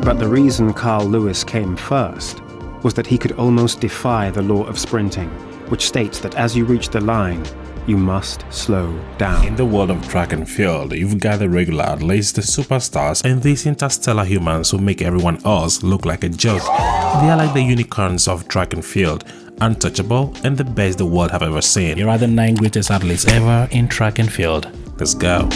But the reason Carl Lewis came first was that he could almost defy the law of sprinting, which states that as you reach the line, you must slow down. In the world of track and field, you've got the regular athletes, the superstars, and these interstellar humans who make everyone else look like a joke. They are like the unicorns of track and field, untouchable and the best the world have ever seen. Here are the 9 greatest athletes ever in track and field. Let's go.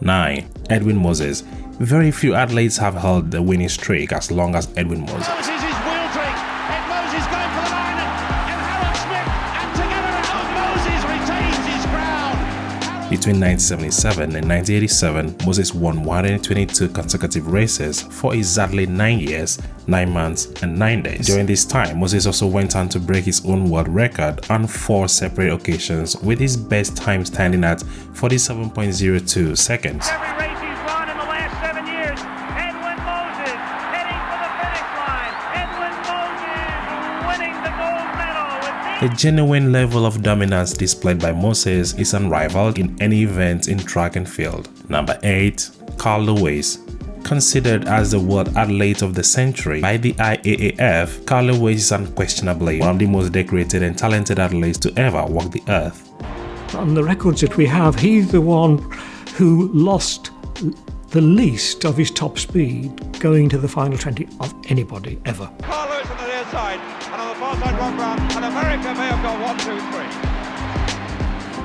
9. Edwin Moses. Very few athletes have held the winning streak as long as Edwin Moses. Between 1977 and 1987, Moses won 122 consecutive races for exactly 9 years, 9 months, and 9 days. During this time, Moses also went on to break his own world record on 4 separate occasions, with his best time standing at 47.02 seconds. Every race he's won in the last 7 years, Edwin Moses heading for the finish line. Edwin Moses winning the gold medal. The genuine level of dominance displayed by Moses is unrivaled in any event in track and field. Number 8. Carl Lewis. Considered as the world athlete of the century by the IAAF, Carl Lewis is unquestionably one of the most decorated and talented athletes to ever walk the earth. On the records that we have, he's the one who lost the least of his top speed going to the final 20 of anybody ever. Carl Lewis on the near side, and on the far side one round, and America may have got 1, 2, 3.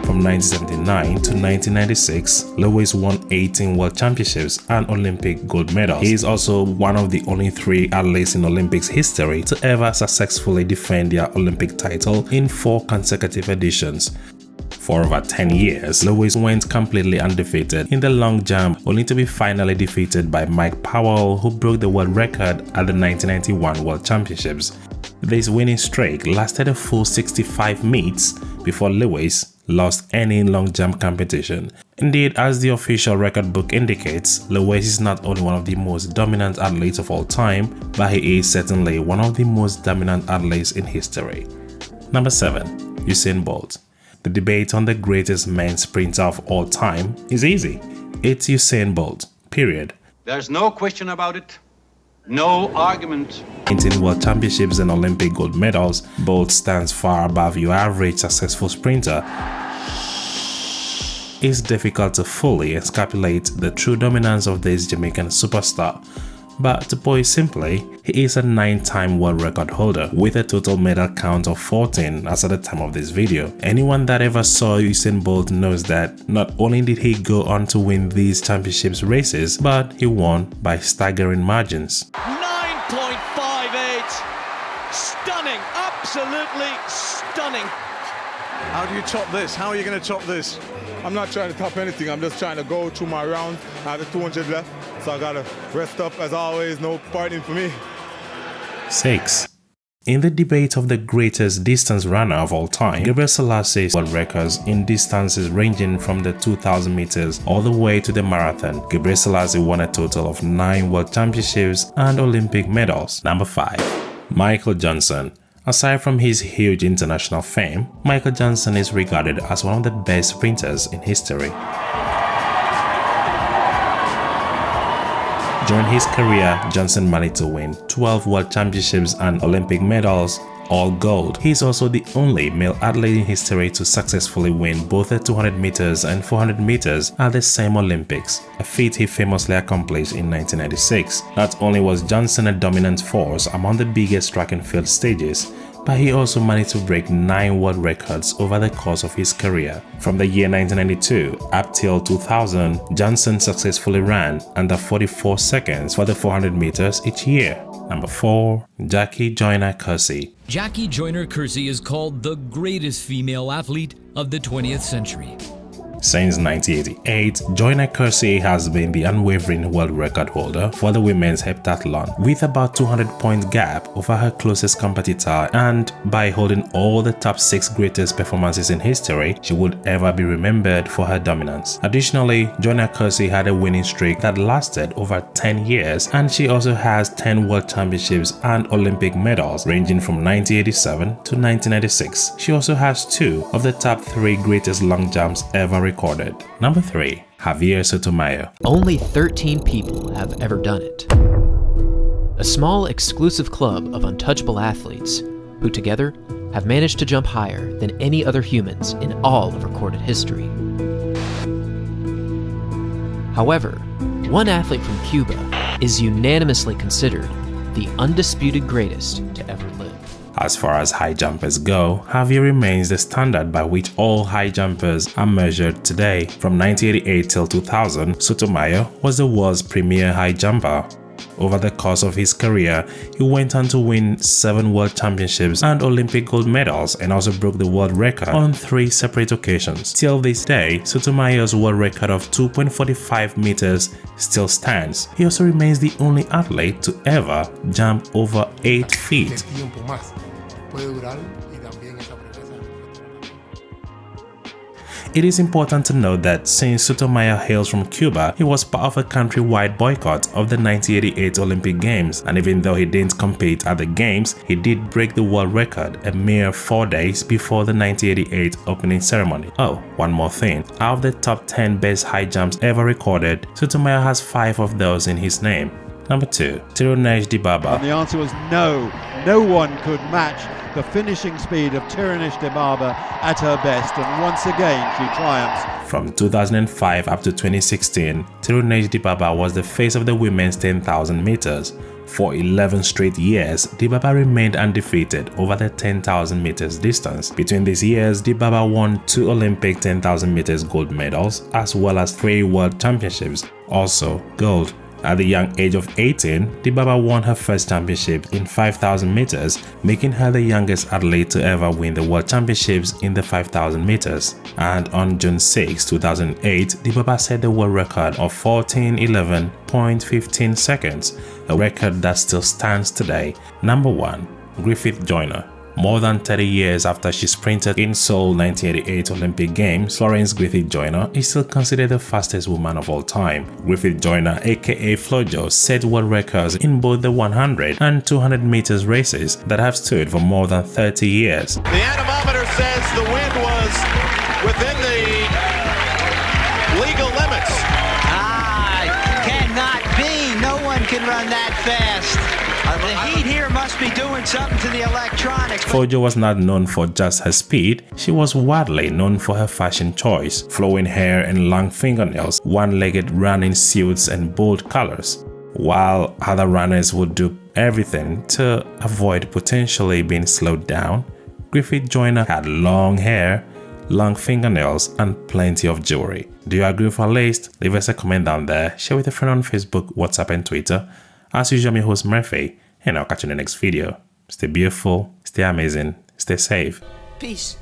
From 1979 to 1996, Lewis won 18 World Championships and Olympic gold medals. He is also one of the only 3 athletes in Olympics history to ever successfully defend their Olympic title in 4 consecutive editions. For over 10 years, Lewis went completely undefeated in the long jump, only to be finally defeated by Mike Powell, who broke the world record at the 1991 World Championships. This winning streak lasted a full 65 meets before Lewis lost any long jump competition. Indeed, as the official record book indicates, Lewis is not only one of the most dominant athletes of all time, but he is certainly one of the most dominant athletes in history. Number 7. Usain Bolt. The debate on the greatest men's sprinter of all time is easy. It's Usain Bolt, period. There's no question about it. No argument. 18 World Championships and Olympic gold medals, Bolt stands far above your average successful sprinter. It's difficult to fully encapsulate the true dominance of this Jamaican superstar. But to put it simply, he is a 9-time world record holder with a total medal count of 14 as at the time of this video. Anyone that ever saw Usain Bolt knows that not only did he go on to win these championships races, but he won by staggering margins. 9.58! Stunning! Absolutely stunning! How do you top this? How are you going to top this? I'm not trying to top anything. I'm just trying to go through my round. I have the 200 left, so I gotta rest up as always. No partying for me. 6. In the debate of the greatest distance runner of all time, Gebre Selassie's world records in distances ranging from the 2,000 meters all the way to the marathon. Gebre Selassie won a total of 9 world championships and Olympic medals. Number 5. Michael Johnson. Aside from his huge international fame, Michael Johnson is regarded as one of the best sprinters in history. During his career, Johnson managed to win 12 World Championships and Olympic medals, all gold. He is also the only male athlete in history to successfully win both the 200 meters and 400 meters at the same Olympics, a feat he famously accomplished in 1996. Not only was Johnson a dominant force among the biggest track and field stages, but he also managed to break 9 world records over the course of his career. From the year 1992 up till 2000, Johnson successfully ran under 44 seconds for the 400 meters each year. Number 4. Joyner-Kersee. Jackie Joyner-Kersee is called the greatest female athlete of the 20th century. Since 1988, Joyner-Kersee has been the unwavering world record holder for the women's heptathlon, with about 200-point gap over her closest competitor, and by holding all the top 6 greatest performances in history, she would ever be remembered for her dominance. Additionally, Joyner-Kersee had a winning streak that lasted over 10 years, and she also has 10 world championships and Olympic medals ranging from 1987 to 1996. She also has 2 of the top 3 greatest long jumps ever recorded. Number 3. Javier Sotomayor. Only 13 people have ever done it. A small, exclusive club of untouchable athletes who together have managed to jump higher than any other humans in all of recorded history. However, one athlete from Cuba is unanimously considered the undisputed greatest to ever live. As far as high jumpers go, Javier remains the standard by which all high jumpers are measured today. From 1988 till 2000, Sotomayor was the world's premier high jumper. Over the course of his career, he went on to win 7 world championships and Olympic gold medals, and also broke the world record on 3 separate occasions. Till this day, Sotomayor's world record of 2.45 meters still stands. He also remains the only athlete to ever jump over 8 feet. It is important to note that since Sotomayor hails from Cuba, he was part of a country-wide boycott of the 1988 Olympic Games, and even though he didn't compete at the Games, he did break the world record a mere 4 days before the 1988 opening ceremony. Oh, one more thing. Out of the top 10 best high jumps ever recorded, Sotomayor has 5 of those in his name. Number 2. Tirunesh Dibaba. And the answer was no. No one could match the finishing speed of Tirunesh Dibaba at her best, and once again she triumphs. From 2005 up to 2016, Tirunesh Dibaba was the face of the women's 10,000 meters. For 11 straight years, Dibaba remained undefeated over the 10,000 meters distance. Between these years, Dibaba won 2 Olympic 10,000 meters gold medals, as well as 3 world championships, also gold. At the young age of 18, Dibaba won her first championship in 5,000 meters, making her the youngest athlete to ever win the World Championships in the 5,000 meters. And on June 6, 2008, Dibaba set the world record of 14:11.15 seconds, a record that still stands today. Number 1. Grifith Joyner. More than 30 years after she sprinted in Seoul 1988 Olympic Games, Florence Grifith Joyner is still considered the fastest woman of all time. Grifith Joyner, aka Flojo, set world records in both the 100 and 200 meters races that have stood for more than 30 years. The anemometer says the wind was within the legal limits. Cannot be. No one can run that fast. The heat here must be doing something to the electronics. Flojo was not known for just her speed, she was widely known for her fashion choice. Flowing hair and long fingernails, one-legged running suits and bold colors. While other runners would do everything to avoid potentially being slowed down, Grifith Joyner had long hair, long fingernails, and plenty of jewelry. Do you agree with our list? Leave us a comment down there, share with a friend on Facebook, WhatsApp and Twitter. As usual, I'm your host Murphy, and I'll catch you in the next video. Stay beautiful, stay amazing, stay safe. Peace.